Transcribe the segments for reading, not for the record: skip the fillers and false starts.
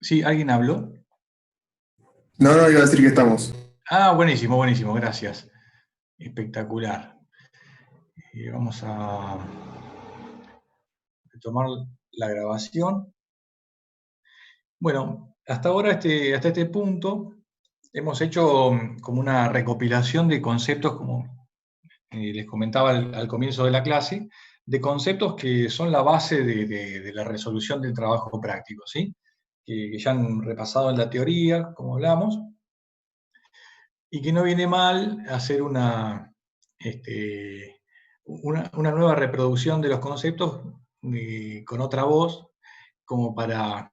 Sí, ¿alguien habló? No, no, iba a decir que estamos. Ah, buenísimo, buenísimo, gracias. Espectacular. Vamos a retomar la grabación. Bueno, hasta ahora, hasta este punto, hemos hecho como una recopilación de conceptos, como les comentaba al comienzo de la clase, de conceptos que son la base de la resolución del trabajo práctico, ¿sí? Que ya han repasado en la teoría, como hablamos, y que no viene mal hacer una nueva reproducción de los conceptos con otra voz, como para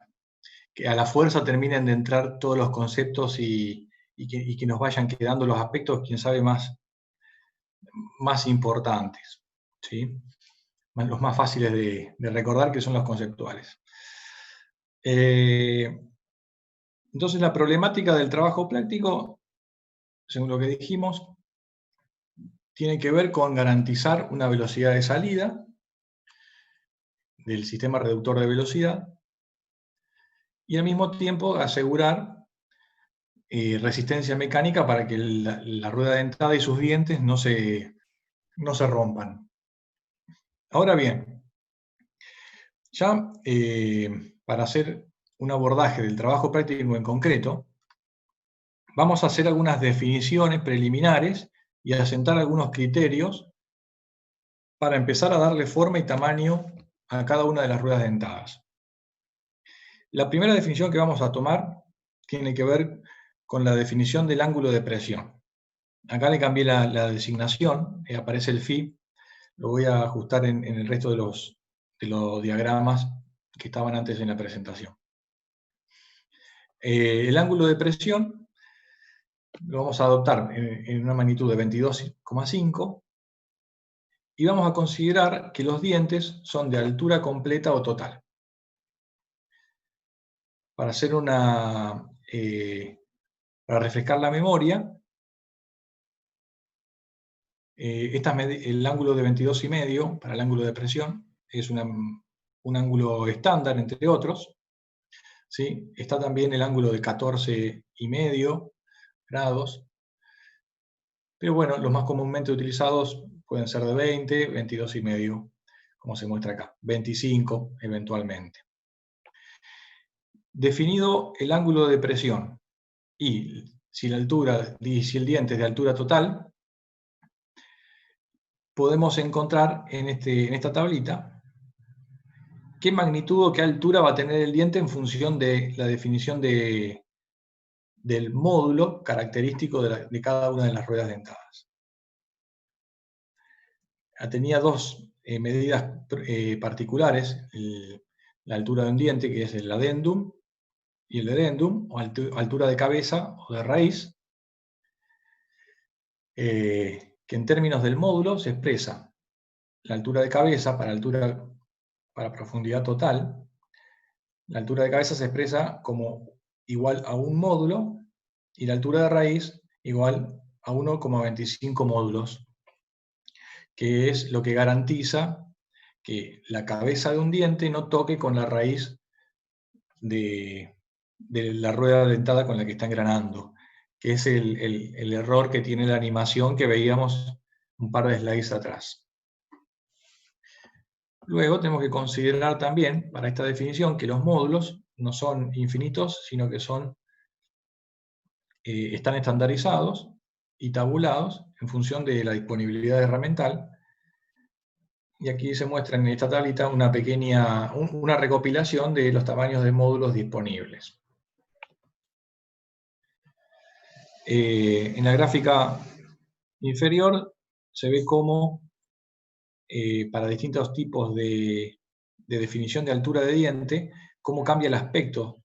que a la fuerza terminen de entrar todos los conceptos y que nos vayan quedando los aspectos, quién sabe, más importantes, ¿sí? Los más fáciles de recordar, que son los conceptuales. Entonces, la problemática del trabajo práctico, según lo que dijimos, tiene que ver con garantizar una velocidad de salida del sistema reductor de velocidad y al mismo tiempo asegurar resistencia mecánica para que la rueda de entrada y sus dientes no se rompan. Ahora bien, ya para hacer un abordaje del trabajo práctico en concreto, vamos a hacer algunas definiciones preliminares y a asentar algunos criterios para empezar a darle forma y tamaño a cada una de las ruedas dentadas. La primera definición que vamos a tomar tiene que ver con la definición del ángulo de presión. Acá le cambié la designación, aparece el phi, lo voy a ajustar en el resto de los diagramas que estaban antes en la presentación. El ángulo de presión lo vamos a adoptar en una magnitud de 22,5 y vamos a considerar que los dientes son de altura completa o total. Para hacer para refrescar la memoria, el ángulo de 22,5 para el ángulo de presión es un ángulo estándar, entre otros, ¿sí? Está también el ángulo de 14,5 grados, pero bueno, los más comúnmente utilizados pueden ser de 20, 22,5, como se muestra acá, 25 eventualmente. Definido el ángulo de presión y si el diente es de altura total, podemos encontrar en esta tablita qué magnitud o qué altura va a tener el diente en función de la definición del módulo característico de cada una de las ruedas dentadas. Tenía dos medidas particulares, la altura de un diente, que es el adendum, y el dedendum, o altura de cabeza o de raíz, que en términos del módulo se expresa la altura de cabeza para profundidad total. La altura de cabeza se expresa como igual a un módulo y la altura de raíz igual a 1,25 módulos, que es lo que garantiza que la cabeza de un diente no toque con la raíz de la rueda dentada con la que está engranando, que es el error que tiene la animación que veíamos un par de slides atrás. Luego tenemos que considerar también, para esta definición, que los módulos no son infinitos, sino que están estandarizados y tabulados en función de la disponibilidad herramental. Y aquí se muestra en esta tablita una recopilación de los tamaños de módulos disponibles. En la gráfica inferior se ve cómo para distintos tipos de definición de altura de diente, cómo cambia el aspecto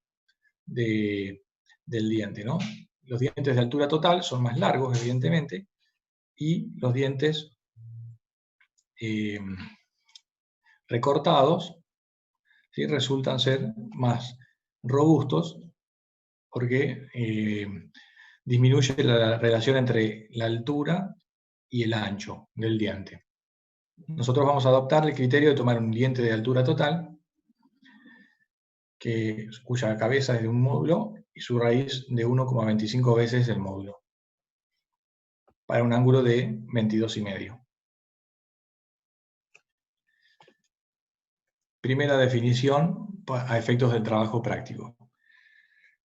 del diente, ¿no? Los dientes de altura total son más largos, evidentemente, y los dientes recortados, ¿sí?, resultan ser más robustos porque disminuye la relación entre la altura y el ancho del diente. Nosotros vamos a adoptar el criterio de tomar un diente de altura total cuya cabeza es de un módulo y su raíz de 1,25 veces el módulo, para un ángulo de 22,5. Primera definición a efectos del trabajo práctico: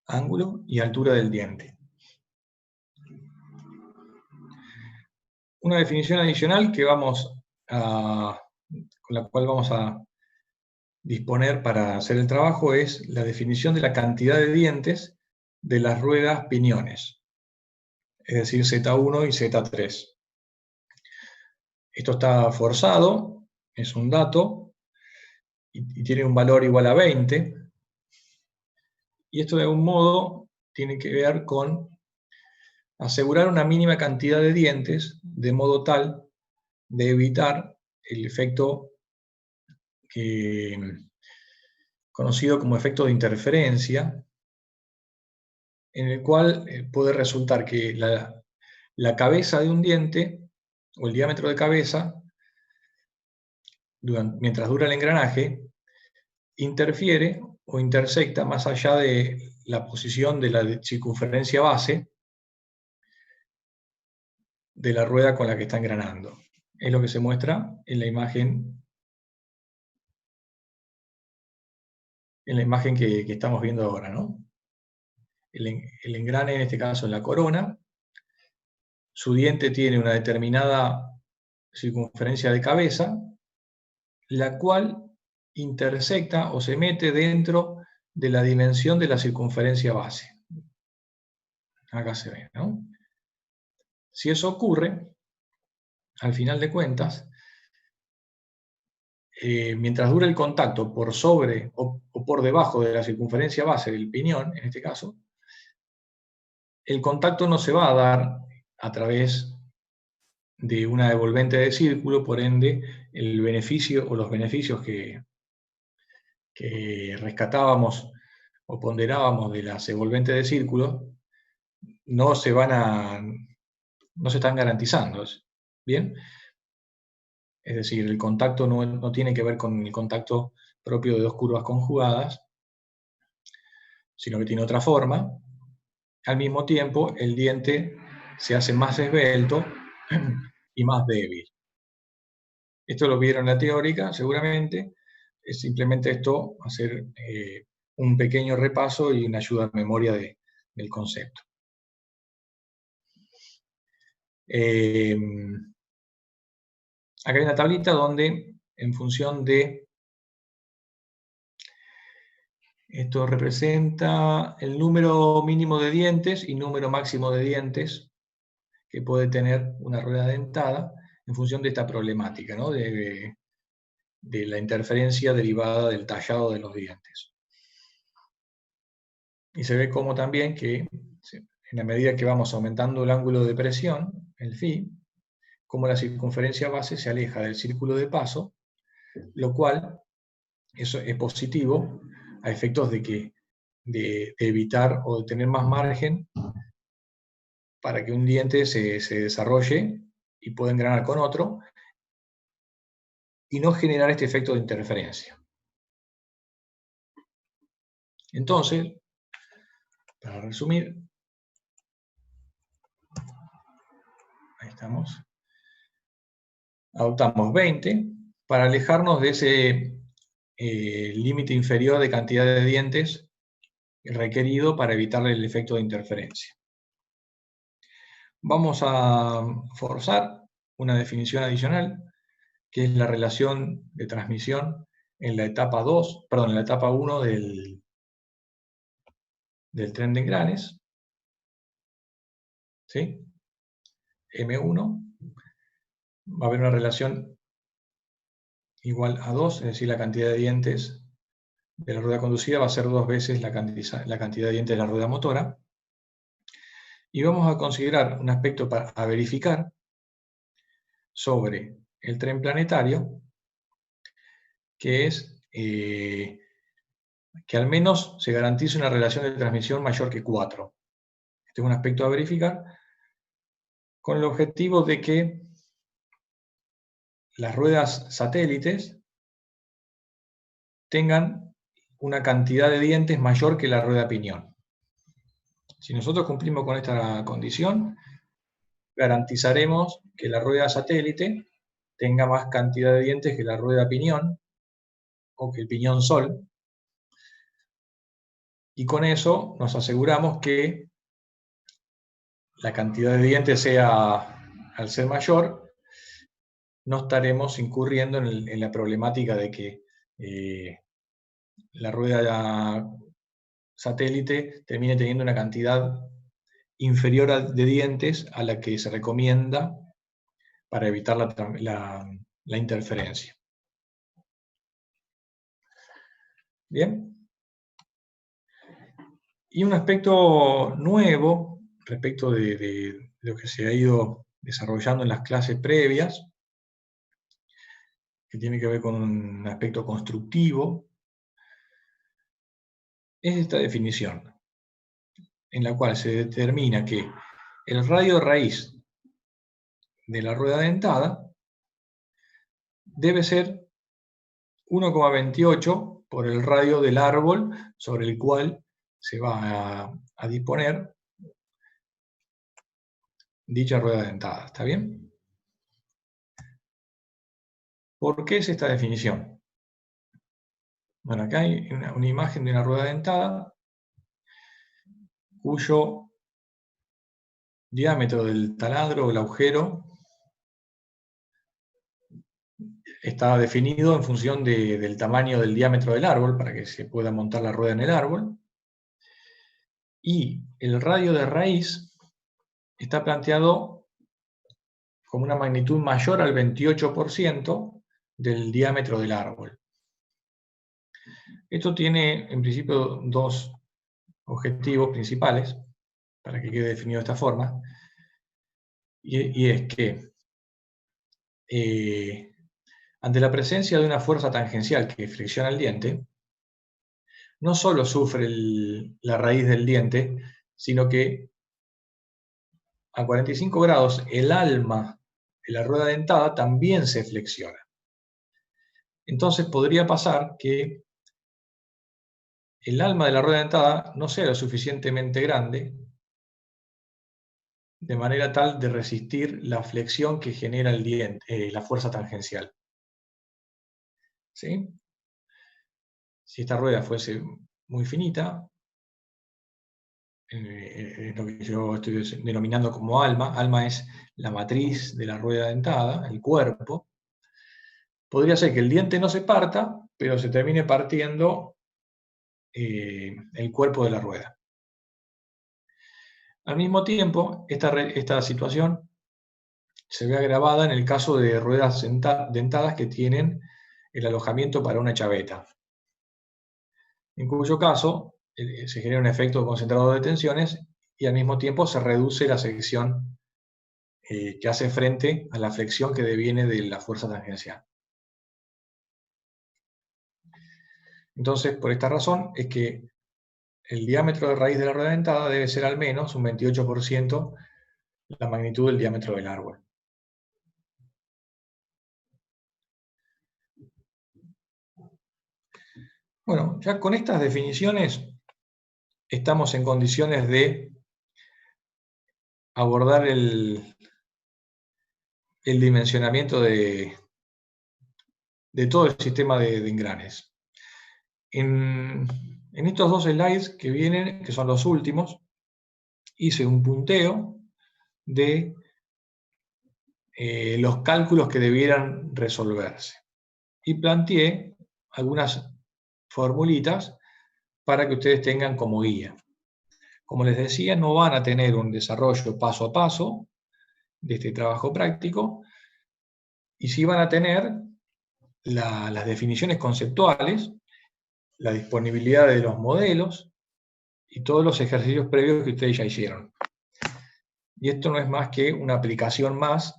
ángulo y altura del diente. Una definición adicional con la cual vamos a disponer para hacer el trabajo es la definición de la cantidad de dientes de las ruedas piñones, es decir, Z1 y Z3. Esto está forzado, es un dato, y tiene un valor igual a 20, y esto de algún modo tiene que ver con asegurar una mínima cantidad de dientes de modo tal de evitar el efecto conocido como efecto de interferencia, en el cual puede resultar que la cabeza de un diente, o el diámetro de cabeza, mientras dura el engranaje, interfiere o intersecta más allá de la posición de la circunferencia base de la rueda con la que está engranando. Es lo que se muestra en la imagen que estamos viendo ahora, ¿no? El engrane, en este caso, en la corona, su diente tiene una determinada circunferencia de cabeza, la cual intersecta o se mete dentro de la dimensión de la circunferencia base. Acá se ve, ¿no? Si eso ocurre, al final de cuentas, mientras dure el contacto por sobre o por debajo de la circunferencia base del piñón, en este caso, el contacto no se va a dar a través de una devolvente de círculo, por ende, el beneficio o los beneficios que rescatábamos o ponderábamos de las devolventes de círculo no se están garantizando. ¿Bien? Es decir, el contacto no tiene que ver con el contacto propio de dos curvas conjugadas, sino que tiene otra forma. Al mismo tiempo, el diente se hace más esbelto y más débil. Esto lo vieron en la teórica, seguramente. Es simplemente esto, hacer un pequeño repaso y una ayuda a memoria del concepto. Acá hay una tablita donde, en función de... Esto representa el número mínimo de dientes y número máximo de dientes que puede tener una rueda dentada en función de esta problemática, ¿no? de la interferencia derivada del tallado de los dientes. Y se ve como también que en la medida que vamos aumentando el ángulo de presión, el phi, como la circunferencia base se aleja del círculo de paso, lo cual eso es positivo a efectos de evitar o de tener más margen para que un diente se desarrolle y pueda engranar con otro y no generar este efecto de interferencia. Entonces, para resumir, ahí estamos, adoptamos 20 para alejarnos de ese límite inferior de cantidad de dientes requerido para evitar el efecto de interferencia. Vamos a forzar una definición adicional, que es la relación de transmisión en la etapa 1 del tren de engranes, ¿sí? M1, va a haber una relación igual a 2, es decir, la cantidad de dientes de la rueda conducida va a ser 2 veces la cantidad de dientes de la rueda motora. Y vamos a considerar un aspecto a verificar sobre el tren planetario, que es que al menos se garantice una relación de transmisión mayor que 4. Este es un aspecto a verificar con el objetivo de que las ruedas satélites tengan una cantidad de dientes mayor que la rueda piñón. Si nosotros cumplimos con esta condición, garantizaremos que la rueda satélite tenga más cantidad de dientes que la rueda piñón o que el piñón sol, y con eso nos aseguramos que la cantidad de dientes sea, al ser mayor, no estaremos incurriendo en la problemática de que la rueda satélite termine teniendo una cantidad inferior de dientes a la que se recomienda para evitar la interferencia. Bien. Y un aspecto nuevo respecto de lo que se ha ido desarrollando en las clases previas, que tiene que ver con un aspecto constructivo, es esta definición, en la cual se determina que el radio de raíz de la rueda dentada debe ser 1,28 por el radio del árbol sobre el cual se va a disponer dicha rueda dentada. ¿Está bien? ¿Por qué es esta definición? Bueno, acá hay una imagen de una rueda dentada cuyo diámetro del taladro o el agujero está definido en función del tamaño del diámetro del árbol para que se pueda montar la rueda en el árbol. Y el radio de raíz está planteado como una magnitud mayor al 28% del diámetro del árbol. Esto tiene, en principio, dos objetivos principales, para que quede definido de esta forma, y es que ante la presencia de una fuerza tangencial que flexiona el diente, no solo sufre la raíz del diente, sino que a 45 grados el alma de la rueda dentada también se flexiona. Entonces podría pasar que el alma de la rueda dentada no sea lo suficientemente grande de manera tal de resistir la flexión que genera el diente, la fuerza tangencial. ¿Sí? Si esta rueda fuese muy finita, lo que yo estoy denominando como alma es la matriz de la rueda dentada, el cuerpo, podría ser que el diente no se parta, pero se termine partiendo el cuerpo de la rueda. Al mismo tiempo, esta situación se ve agravada en el caso de ruedas dentadas que tienen el alojamiento para una chaveta, en cuyo caso se genera un efecto concentrado de tensiones y al mismo tiempo se reduce la sección que hace frente a la flexión que deviene de la fuerza tangencial. Entonces, por esta razón es que el diámetro de raíz de la rueda dentada debe ser al menos un 28% la magnitud del diámetro del árbol. Bueno, ya con estas definiciones estamos en condiciones de abordar el dimensionamiento de todo el sistema de engranes. En estos dos slides que vienen, que son los últimos, hice un punteo de los cálculos que debieran resolverse. Y planteé algunas formulitas para que ustedes tengan como guía. Como les decía, no van a tener un desarrollo paso a paso de este trabajo práctico, y sí van a tener las definiciones conceptuales, la disponibilidad de los modelos y todos los ejercicios previos que ustedes ya hicieron. Y esto no es más que una aplicación más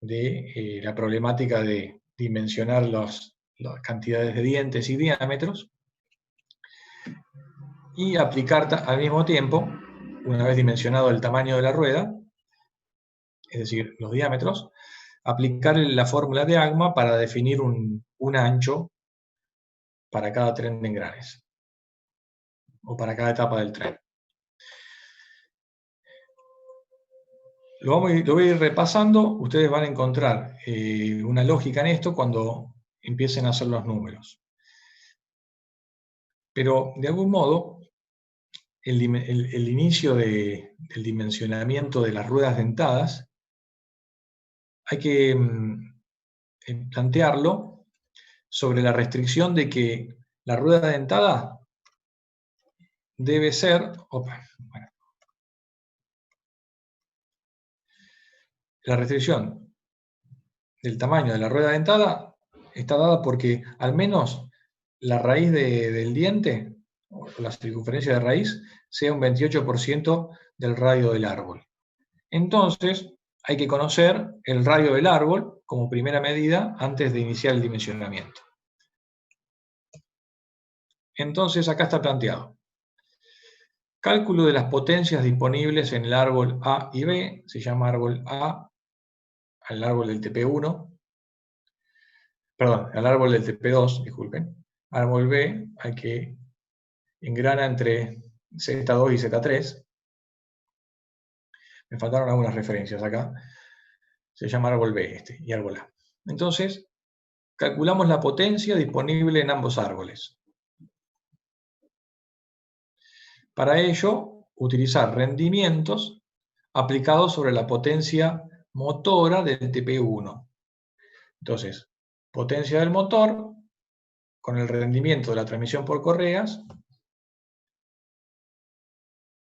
de la problemática de dimensionar las cantidades de dientes y diámetros, y aplicar al mismo tiempo, una vez dimensionado el tamaño de la rueda, es decir, los diámetros, aplicar la fórmula de AGMA para definir un ancho para cada tren de engranes, o para cada etapa del tren. Lo voy a ir repasando, ustedes van a encontrar una lógica en esto cuando empiecen a hacer los números. Pero, de algún modo, el inicio del dimensionamiento de las ruedas dentadas hay que plantearlo sobre la restricción de que la rueda dentada debe ser... La restricción del tamaño de la rueda dentada está dada porque al menos la raíz del diente, o la circunferencia de raíz, sea un 28% del radio del árbol. Entonces, hay que conocer el radio del árbol como primera medida antes de iniciar el dimensionamiento. Entonces, acá está planteado. Cálculo de las potencias disponibles en el árbol A y B, se llama árbol A, al árbol del TP1, perdón, al árbol del TP2, disculpen. Árbol B, al que engrana entre Z2 y Z3. Me faltaron algunas referencias acá. Se llama árbol B este, y árbol A. Entonces, calculamos la potencia disponible en ambos árboles. Para ello, utilizar rendimientos aplicados sobre la potencia motora del TP1. Entonces, potencia del motor con el rendimiento de la transmisión por correas.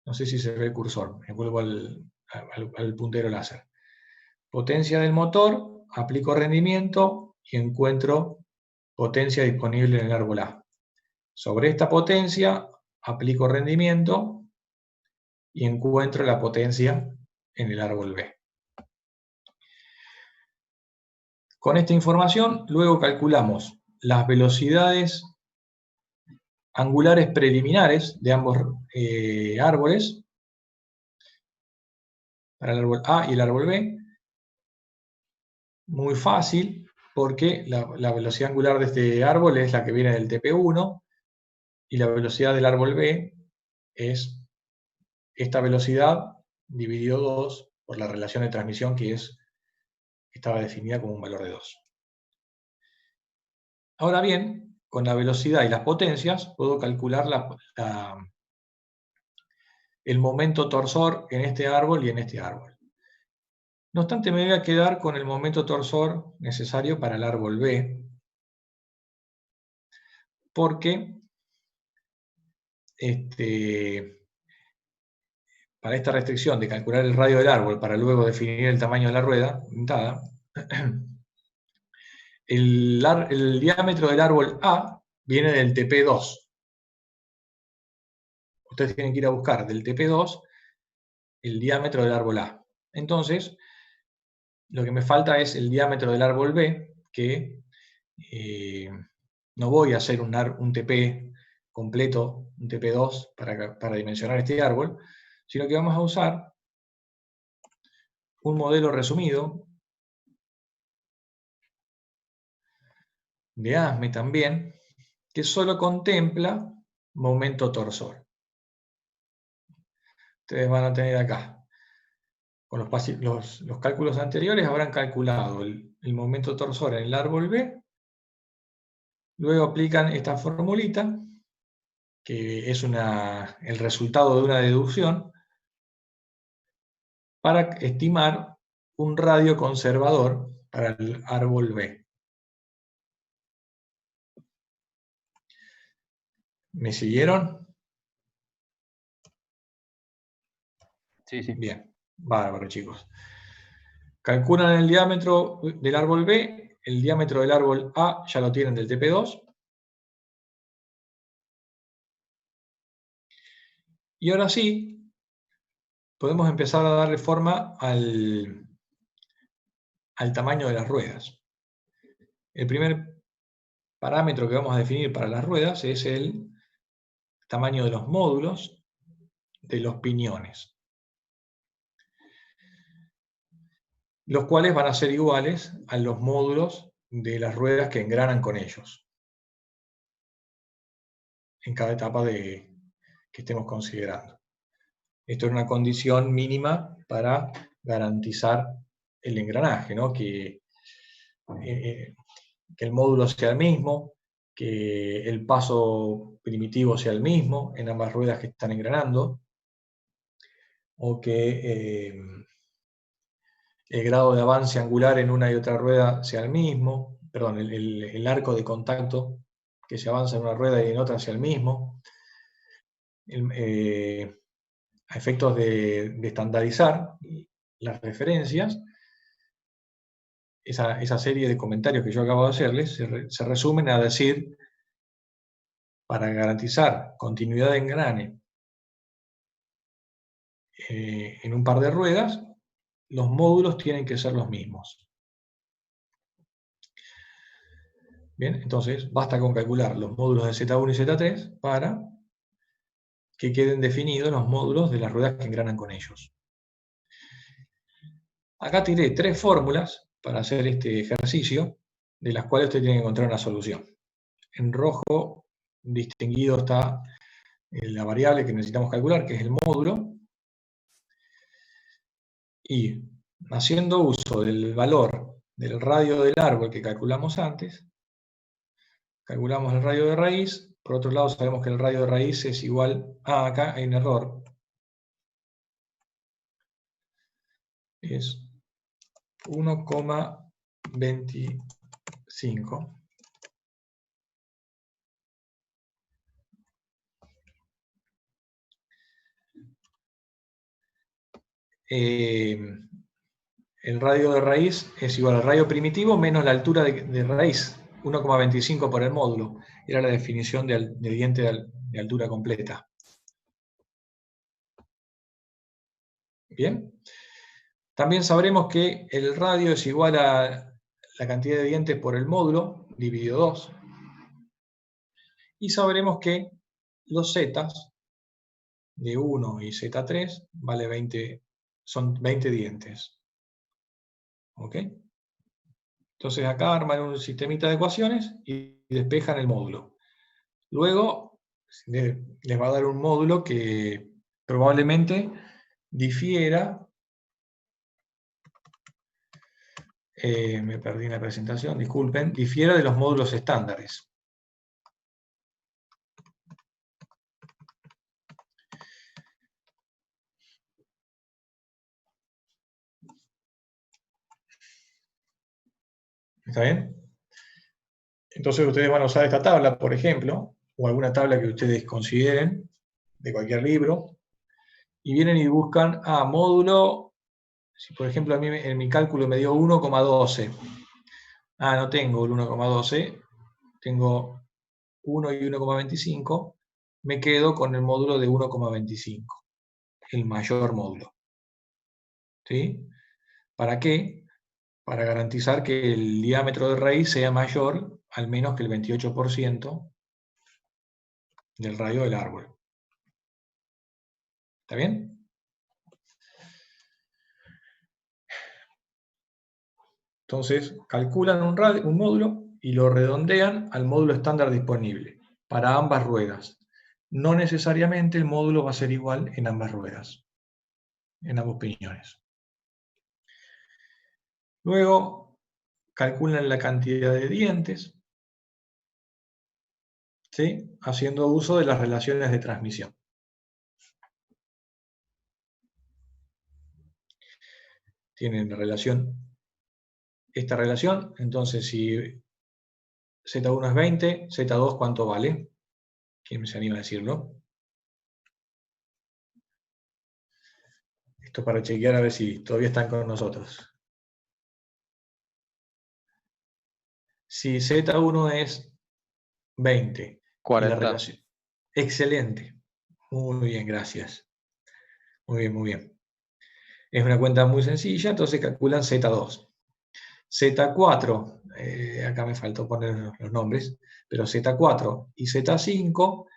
No sé si se ve el cursor, me vuelvo al puntero láser. Potencia del motor, aplico rendimiento y encuentro potencia disponible en el árbol A. Sobre esta potencia, aplico rendimiento y encuentro la potencia en el árbol B. Con esta información, luego calculamos las velocidades angulares preliminares de ambos árboles, para el árbol A y el árbol B. Muy fácil, porque la velocidad angular de este árbol es la que viene del TP1, y la velocidad del árbol B es esta velocidad dividido 2 por la relación de transmisión que estaba definida como un valor de 2. Ahora bien, con la velocidad y las potencias puedo calcular el momento torsor en este árbol y en este árbol. No obstante, me voy a quedar con el momento torsor necesario para el árbol B, porque para esta restricción de calcular el radio del árbol para luego definir el tamaño de la rueda dentada, el diámetro del árbol A viene del TP2. Ustedes tienen que ir a buscar del TP2 el diámetro del árbol A. Entonces, lo que me falta es el diámetro del árbol B, que no voy a hacer un TP completo, un TP2 para dimensionar este árbol, sino que vamos a usar un modelo resumido de ASME también, que solo contempla momento torsor. Ustedes van a tener acá, con los cálculos anteriores habrán calculado el momento torsor en el árbol B, luego aplican esta formulita, que es el resultado de una deducción, para estimar un radio conservador para el árbol B. ¿Me siguieron? Sí, sí. Bien, bárbaro, chicos. Calculan el diámetro del árbol B, el diámetro del árbol A ya lo tienen del TP2. Y ahora sí, podemos empezar a darle forma al tamaño de las ruedas. El primer parámetro que vamos a definir para las ruedas es el tamaño de los módulos de los piñones, los cuales van a ser iguales a los módulos de las ruedas que engranan con ellos. en cada etapa que estemos considerando. Esto es una condición mínima para garantizar el engranaje, ¿no? Que el módulo sea el mismo, que el paso primitivo sea el mismo en ambas ruedas que están engranando, o que el grado de avance angular en una y otra rueda sea el mismo, perdón, el arco de contacto que se avanza en una rueda y en otra sea el mismo. A efectos de estandarizar las referencias, esa serie de comentarios que yo acabo de hacerles se resumen a decir, para garantizar continuidad de engrane en un par de ruedas, los módulos tienen que ser los mismos. Bien, entonces basta con calcular los módulos de Z1 y Z3 para que queden definidos los módulos de las ruedas que engranan con ellos. Acá tiré 3 fórmulas para hacer este ejercicio, de las cuales usted tiene que encontrar una solución. En rojo distinguido está la variable que necesitamos calcular, que es el módulo, y haciendo uso del valor del radio del árbol que calculamos antes, calculamos el radio de raíz. Por otro lado, sabemos que el radio de raíz es igual a, acá hay un error, es 1,25. El radio de raíz es igual al radio primitivo menos la altura de raíz, 1,25 por el módulo. Era la definición de diente de altura completa. Bien. También sabremos que el radio es igual a la cantidad de dientes por el módulo, dividido 2. Y sabremos que los zetas de 1 y Z3 son 20 dientes. ¿Ok? Entonces acá arman un sistemita de ecuaciones y despejan el módulo. Luego les va a dar un módulo que probablemente difiera. Me perdí en la presentación, disculpen. Difiera de los módulos estándares. ¿Está bien? Entonces ustedes van a usar esta tabla, por ejemplo, o alguna tabla que ustedes consideren, de cualquier libro, y vienen y buscan, módulo, si por ejemplo a mí en mi cálculo me dio 1,12. No tengo el 1,12, tengo 1 y 1,25, me quedo con el módulo de 1,25, el mayor módulo. ¿Sí? ¿Para qué? Para garantizar que el diámetro de raíz sea mayor al menos que el 28% del radio del árbol. ¿Está bien? Entonces, calculan un módulo y lo redondean al módulo estándar disponible para ambas ruedas. No necesariamente el módulo va a ser igual en ambas ruedas, en ambos piñones. Luego, calculan la cantidad de dientes, ¿sí? Haciendo uso de las relaciones de transmisión. Tienen esta relación, entonces si Z1 es 20, Z2 ¿cuánto vale? ¿Quién se anima a decirlo? Esto para chequear a ver si todavía están con nosotros. Si Z1 es 20, 40. la relación. Excelente. Muy bien, gracias. Muy bien, muy bien. Es una cuenta muy sencilla, entonces calculan Z2. Z4, acá me faltó poner los nombres, pero Z4 y Z5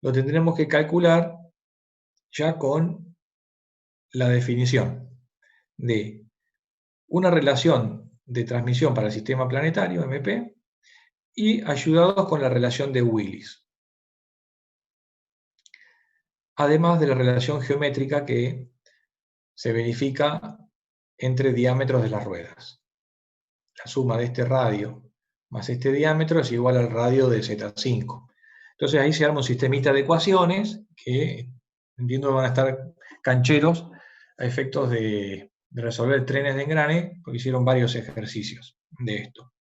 lo tendremos que calcular ya con la definición de una relación de transmisión para el sistema planetario, MP, y ayudados con la relación de Willis. además de la relación geométrica que se verifica entre diámetros de las ruedas. La suma de este radio más este diámetro es igual al radio de Z5. Entonces ahí se arma un sistemita de ecuaciones que entiendo van a estar cancheros a efectos de resolver trenes de engrane, porque hicieron varios ejercicios de esto.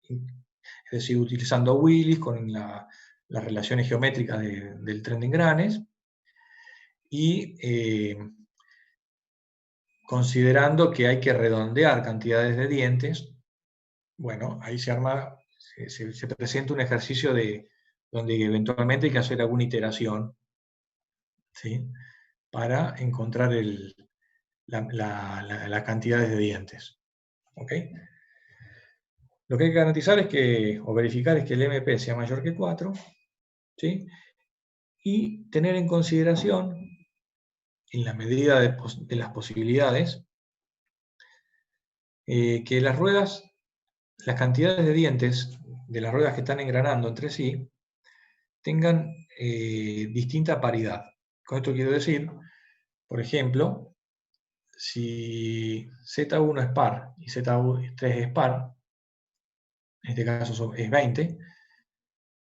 Es decir, utilizando Willis con las relaciones geométricas del tren de engranes y considerando que hay que redondear cantidades de dientes. Bueno, ahí se arma, se presenta un ejercicio donde eventualmente hay que hacer alguna iteración, ¿sí? Para encontrar las cantidades de dientes. ¿Ok? Lo que hay que garantizar o verificar es que el MP sea mayor que 4, ¿sí? Y tener en consideración, en la medida de las posibilidades, que las ruedas, las cantidades de dientes de las ruedas que están engranando entre sí, tengan distinta paridad. Con esto quiero decir, por ejemplo, si Z1 es par y Z3 es par, en este caso es 20,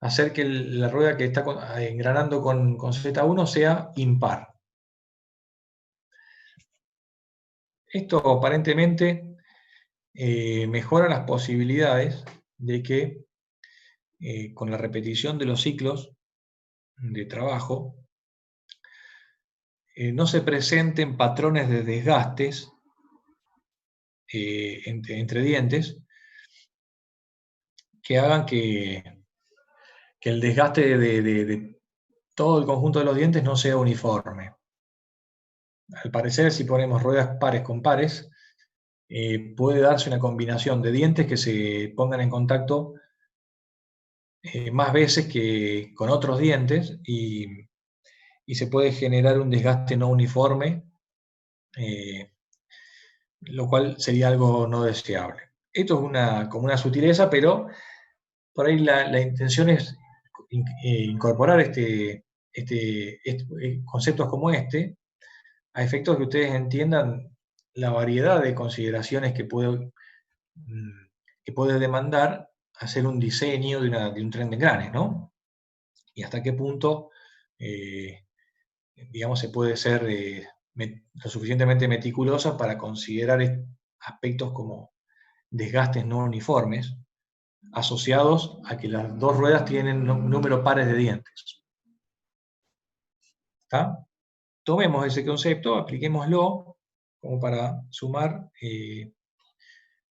hacer que la rueda que está engranando con Z1 sea impar. Esto aparentemente mejora las posibilidades de que con la repetición de los ciclos de trabajo no se presenten patrones de desgastes entre dientes que hagan que el desgaste de todo el conjunto de los dientes no sea uniforme. Al parecer, si ponemos ruedas pares con pares, puede darse una combinación de dientes que se pongan en contacto más veces que con otros dientes y se puede generar un desgaste no uniforme, lo cual sería algo no deseable. Esto es como una sutileza, pero por ahí la intención es incorporar conceptos como este, a efectos que ustedes entiendan la variedad de consideraciones que puede demandar hacer un diseño de un tren de engranes, ¿no? Y hasta qué punto, digamos, se puede ser lo suficientemente meticulosa para considerar aspectos como desgastes no uniformes, asociados a que las dos ruedas tienen un número pares de dientes. ¿Está? Tomemos ese concepto, apliquémoslo como para sumar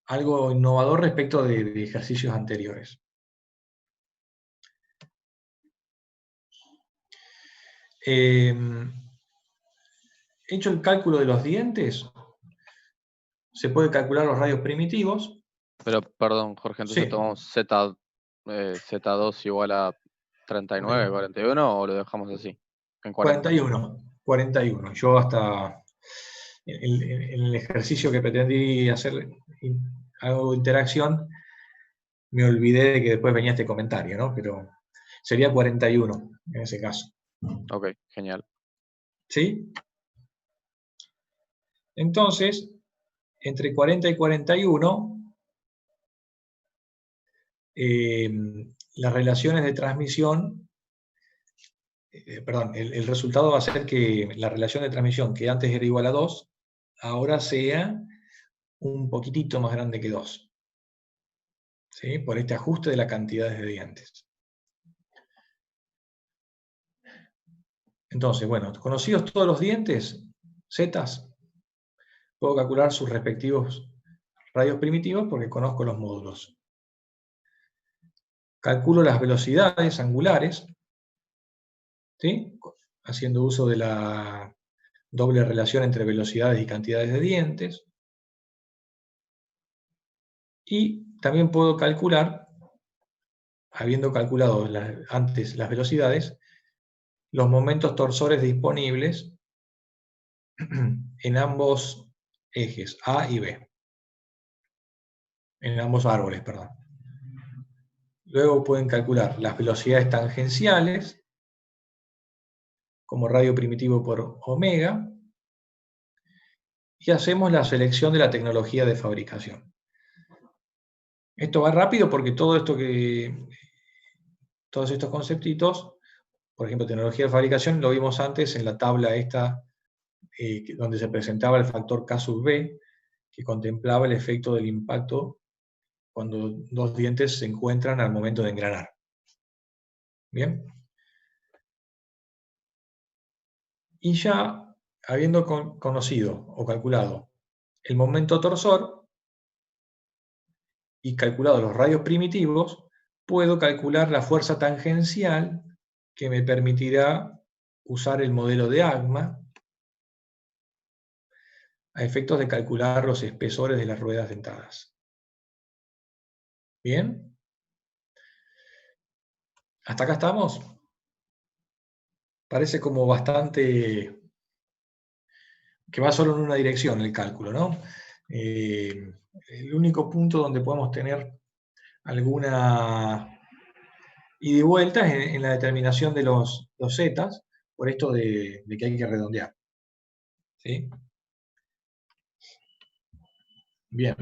algo innovador respecto de ejercicios anteriores. Hecho el cálculo de los dientes, se puede calcular los radios primitivos. Pero, perdón, Jorge, entonces Sí. tomamos Z2 igual a 39, 41, o lo dejamos así, en 40. 41. Yo hasta en el ejercicio que pretendí hacer algo de interacción, me olvidé de que después venía este comentario, ¿no? Pero sería 41 en ese caso. Ok, genial. ¿Sí? Entonces, entre 40 y 41, las relaciones de transmisión, el resultado va a ser que la relación de transmisión, que antes era igual a 2, ahora sea un poquitito más grande que 2. ¿Sí? Por este ajuste de la cantidad de dientes. Entonces, bueno, conocidos todos los dientes, zetas, puedo calcular sus respectivos radios primitivos porque conozco los módulos. Calculo las velocidades angulares, ¿sí? Haciendo uso de la doble relación entre velocidades y cantidades de dientes. Y también puedo calcular, habiendo calculado antes las velocidades, los momentos torsores disponibles en ambos ejes, A y B. En ambos árboles, perdón. Luego pueden calcular las velocidades tangenciales como radio primitivo por omega, y hacemos la selección de la tecnología de fabricación. Esto va rápido porque todos estos conceptitos, por ejemplo, tecnología de fabricación, lo vimos antes en la tabla esta, donde se presentaba el factor K sub B, que contemplaba el efecto del impacto cuando dos dientes se encuentran al momento de engranar. ¿Bien? Y ya, habiendo conocido o calculado el momento torsor y calculado los radios primitivos, puedo calcular la fuerza tangencial que me permitirá usar el modelo de AGMA a efectos de calcular los espesores de las ruedas dentadas. ¿Bien? ¿Hasta acá estamos? Parece como bastante que va solo en una dirección el cálculo, ¿no? El único punto donde podemos tener alguna ida y vuelta es en la determinación de los zetas, por esto de que hay que redondear. ¿Sí? Bien.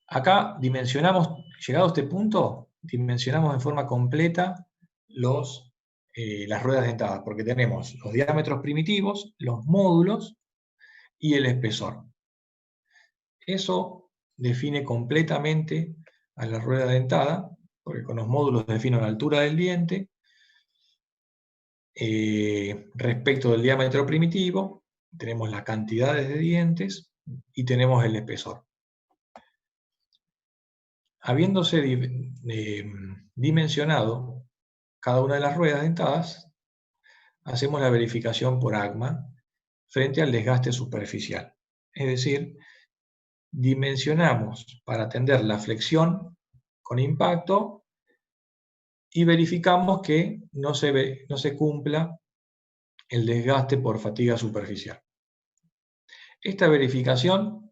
Acá dimensionamos, llegado a este punto, dimensionamos en forma completa las ruedas dentadas, porque tenemos los diámetros primitivos, los módulos y el espesor. Eso define completamente a la rueda dentada, porque con los módulos defino la altura del diente, respecto del diámetro primitivo, tenemos las cantidades de dientes y tenemos el espesor. Habiéndose dimensionado cada una de las ruedas dentadas, hacemos la verificación por AGMA frente al desgaste superficial. Es decir, dimensionamos para atender la flexión con impacto y verificamos que no se cumpla el desgaste por fatiga superficial. Esta verificación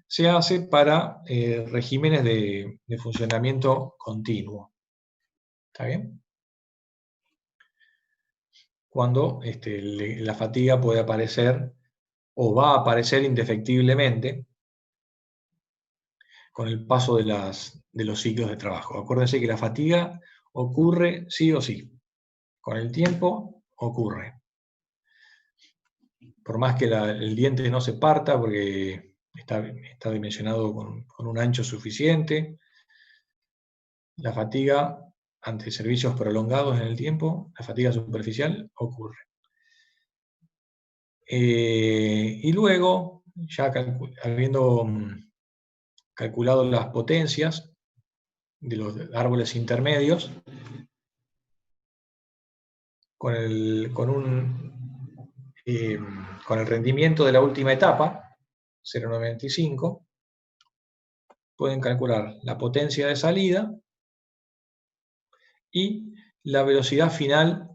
se hace para regímenes de funcionamiento continuo. ¿Está bien? Cuando la fatiga puede aparecer o va a aparecer indefectiblemente con el paso de los ciclos de trabajo. Acuérdense que la fatiga ocurre sí o sí. Con el tiempo ocurre. Por más que el diente no se parta, porque está dimensionado con un ancho suficiente, la fatiga ante servicios prolongados en el tiempo, la fatiga superficial ocurre. Y luego, ya habiendo calculado las potencias de los árboles intermedios, con el rendimiento de la última etapa, 0,95, pueden calcular la potencia de salida y la velocidad final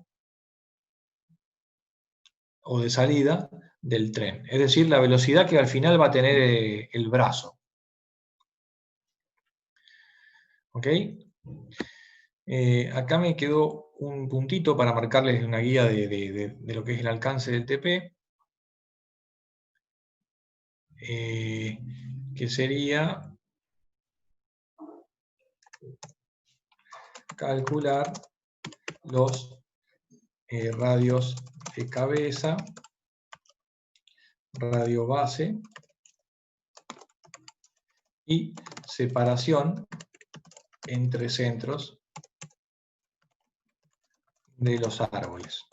o de salida del tren. Es decir, la velocidad que al final va a tener el brazo. ¿Ok? Acá me quedó un puntito para marcarles una guía de lo que es el alcance del TP, que sería calcular los radios de cabeza, radio base y separación entre centros de los árboles.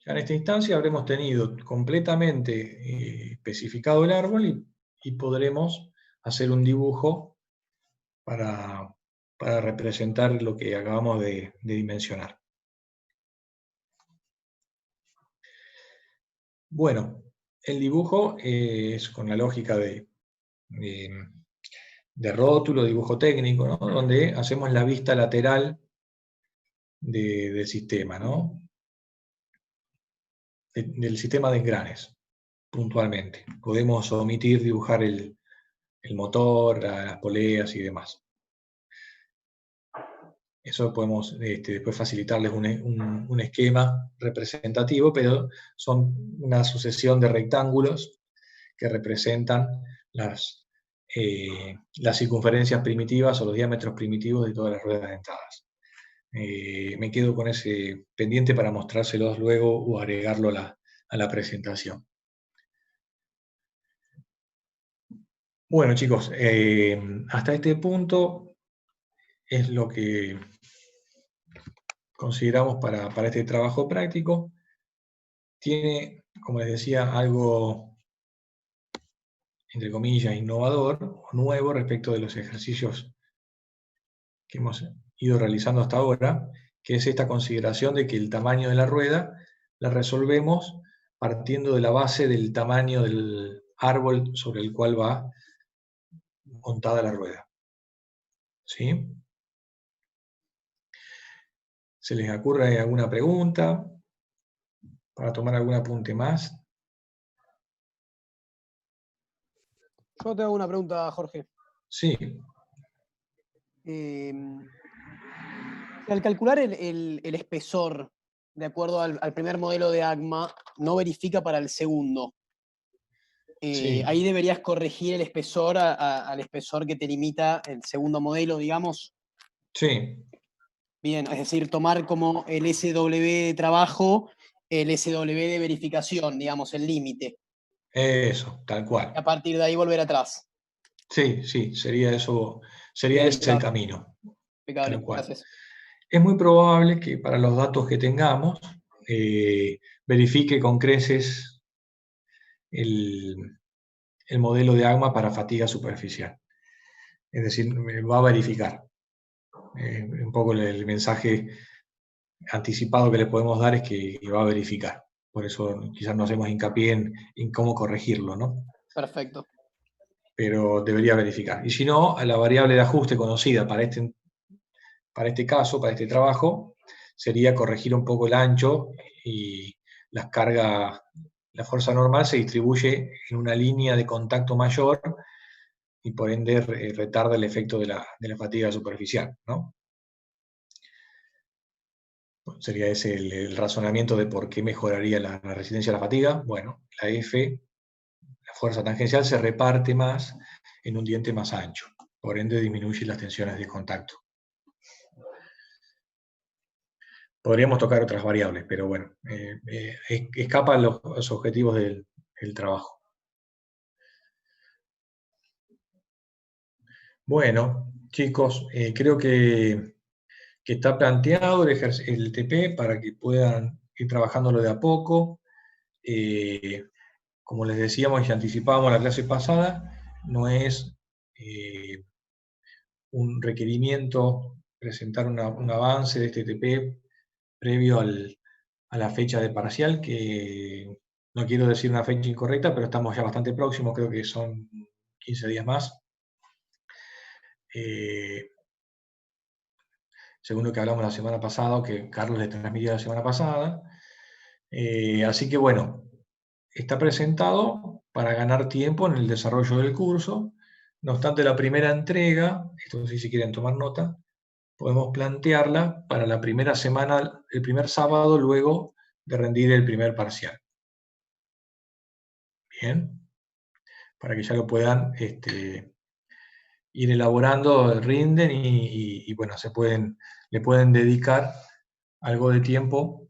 Ya en esta instancia habremos tenido completamente especificado el árbol y podremos hacer un dibujo para representar lo que acabamos de dimensionar. Bueno, el dibujo es con la lógica de rótulo, dibujo técnico, ¿no? Donde hacemos la vista lateral del sistema, ¿no? Del sistema de engranes, puntualmente. Podemos omitir dibujar el el motor, las poleas y demás. Eso podemos después facilitarles un esquema representativo, pero son una sucesión de rectángulos que representan las circunferencias primitivas o los diámetros primitivos de todas las ruedas dentadas. Me quedo con ese pendiente para mostrárselos luego o agregarlo a la presentación. Bueno, chicos, hasta este punto es lo que consideramos para este trabajo práctico. Tiene, como les decía, algo, entre comillas, innovador o nuevo respecto de los ejercicios que hemos ido realizando hasta ahora, que es esta consideración de que el tamaño de la rueda la resolvemos partiendo de la base del tamaño del árbol sobre el cual va montada la rueda. ¿Sí? ¿Se les ocurre alguna pregunta para tomar algún apunte más? Yo te hago una pregunta, Jorge. Sí. Al calcular el espesor, de acuerdo al primer modelo de ACMA, no verifica para el segundo. Sí. Ahí deberías corregir el espesor al espesor que te limita el segundo modelo, digamos. Sí. Bien, es decir, tomar como el SW de trabajo, el SW de verificación, digamos, el límite. Eso, tal cual. Y a partir de ahí volver atrás. Sí, sí, sería eso, sería Bien, ese el camino. impecable, Tal cual. gracias. Es muy probable que para los datos que tengamos, verifique con creces el modelo de AGMA para fatiga superficial. Es decir, va a verificar. Un poco el mensaje anticipado que le podemos dar es que va a verificar. Por eso quizás no hacemos hincapié en cómo corregirlo, ¿no? Perfecto. Pero debería verificar. Y si no, a la variable de ajuste conocida para este caso, para este trabajo, sería corregir un poco el ancho y las cargas, la fuerza normal se distribuye en una línea de contacto mayor y por ende retarda el efecto de la fatiga superficial, ¿no? Sería ese el razonamiento de por qué mejoraría la resistencia a la fatiga. Bueno, la F, la fuerza tangencial, se reparte más en un diente más ancho, por ende disminuye las tensiones de contacto. Podríamos tocar otras variables, pero bueno, escapan los objetivos del trabajo. Bueno, chicos, creo que está planteado el TP para que puedan ir trabajándolo de a poco. Como les decíamos y anticipábamos la clase pasada, no es un requerimiento presentar un avance de este TP previo a la fecha de parcial, que no quiero decir una fecha incorrecta, pero estamos ya bastante próximos, creo que son 15 días más. Según lo que hablamos la semana pasada, que Carlos les transmitió la semana pasada. Así que bueno, está presentado para ganar tiempo en el desarrollo del curso. No obstante, la primera entrega, esto sí si quieren tomar nota, podemos plantearla para la primera semana, el primer sábado luego de rendir el primer parcial. Bien, para que ya lo puedan ir elaborando, rinden y bueno, le pueden dedicar algo de tiempo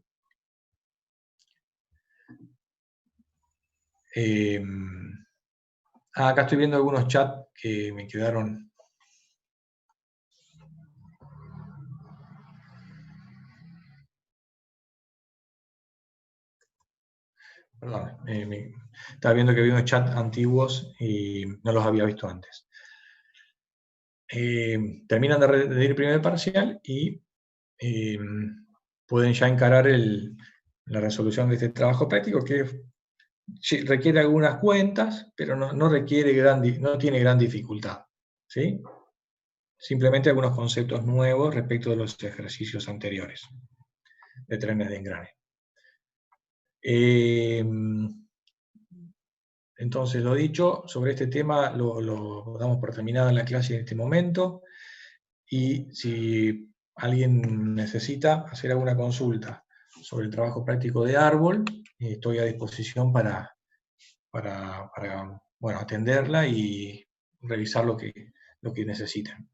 acá estoy viendo algunos chats que me quedaron. Perdón, estaba viendo que había unos chats antiguos y no los había visto antes. Terminan de rendir el primer parcial y pueden ya encarar la resolución de este trabajo práctico que requiere algunas cuentas, pero no tiene gran dificultad. ¿Sí? Simplemente algunos conceptos nuevos respecto de los ejercicios anteriores de trenes de engrane. Entonces, lo dicho, sobre este tema lo damos por terminada la clase en este momento, y si alguien necesita hacer alguna consulta sobre el trabajo práctico de árbol, estoy a disposición para bueno, atenderla y revisar lo que necesiten.